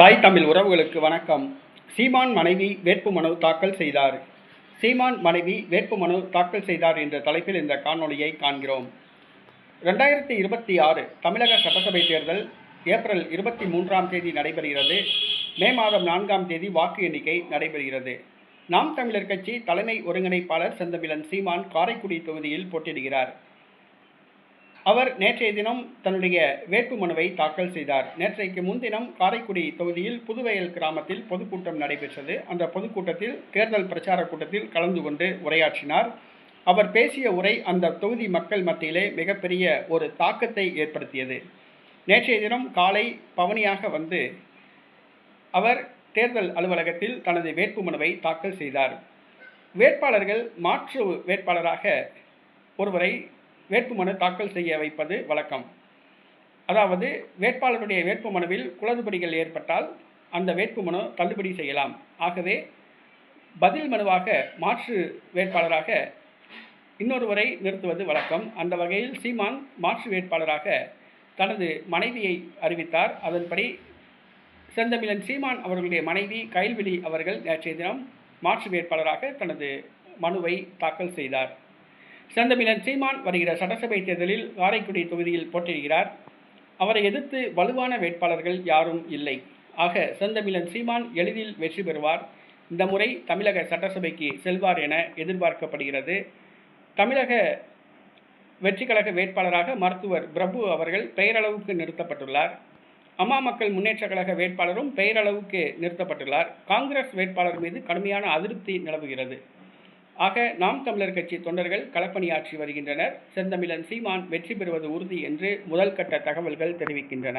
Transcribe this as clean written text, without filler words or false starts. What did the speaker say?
தாய் தமிழ் உறவுகளுக்கு வணக்கம். சீமான் மனைவி வேட்புமனு தாக்கல் செய்தார். சீமான் மனைவி வேட்புமனு தாக்கல் செய்தார் என்ற தலைப்பில் இந்த காணொளியை காண்கிறோம். 2026 தமிழக சட்டசபை தேர்தல் ஏப்ரல் 23ஆம் தேதி நடைபெறுகிறது. மே மாதம் 4ஆம் தேதி வாக்கு எண்ணிக்கை நடைபெறுகிறது. நாம் தமிழர் கட்சி தலைமை ஒருங்கிணைப்பாளர் செந்தமிழன் சீமான் காரைக்குடி தொகுதியில் போட்டியிடுகிறார். அவர் நேற்றைய தினம் தன்னுடைய வேட்புமனுவை தாக்கல் செய்தார். நேற்றைக்கு முன்தினம் காரைக்குடி தொகுதியில் புதுவயல் கிராமத்தில் பொதுக்கூட்டம் நடைபெற்றது. அந்த பொதுக்கூட்டத்தில் தேர்தல் பிரச்சார கூட்டத்தில் கலந்து கொண்டு உரையாற்றினார். அவர் பேசிய உரை அந்த தொகுதி மக்கள் மத்தியிலே மிகப்பெரிய ஒரு தாக்கத்தை ஏற்படுத்தியது. நேற்றைய தினம் காலை பவனியாக வந்து அவர் தேர்தல் அலுவலகத்தில் தனது வேட்புமனுவை தாக்கல் செய்தார். வேட்பாளர்கள் மாற்று வேட்பாளராக ஒருவரை வேட்புமனு தாக்கல் செய்ய வைப்பது வழக்கம். அதாவது வேட்பாளருடைய வேட்புமனுவில் குளறுபடிகள் ஏற்பட்டால் அந்த வேட்புமனு தள்ளுபடி செய்யலாம். ஆகவே பதில் மனுவாக மாற்று வேட்பாளராக இன்னொருவரை நிறுத்துவது வழக்கம். அந்த வகையில் சீமான் மாற்று வேட்பாளராக தனது மனைவியை அறிவித்தார். அதன்படி செந்தமிழன் சீமான் அவர்களுடைய மனைவி கயல்விழி அவர்கள் நேற்றைய தினம் மாற்று வேட்பாளராக தனது மனுவை தாக்கல் செய்தார். செந்தமிழன் சீமான் வருகிற சட்டசபை தேர்தலில் காரைக்குடி தொகுதியில் போட்டியிடுகிறார். அவரை எதிர்த்து வலுவான வேட்பாளர்கள் யாரும் இல்லை. ஆக செந்தமிழன் சீமான் எளிதில் வெற்றி பெறுவார். இந்த முறை தமிழக சட்டசபைக்கு செல்வார் என எதிர்பார்க்கப்படுகிறது. தமிழக வெற்றி கழக வேட்பாளராக மருத்துவர் பிரபு அவர்கள் பெயரளவுக்கு நிறுத்தப்பட்டுள்ளார். அம்மா மக்கள் முன்னேற்ற கழக வேட்பாளரும் பெயரளவுக்கு நிறுத்தப்பட்டுள்ளார். காங்கிரஸ் வேட்பாளர் மீது கடுமையான அதிருப்தி நிலவுகிறது. ஆக நாம் தமிழர் கட்சி தொண்டர்கள் களப்பணியாற்றி வருகின்றனர். செந்தமிழன் சீமான் வெற்றி பெறுவது உறுதி என்று முதல் கட்ட தகவல்கள் தெரிவிக்கின்றன.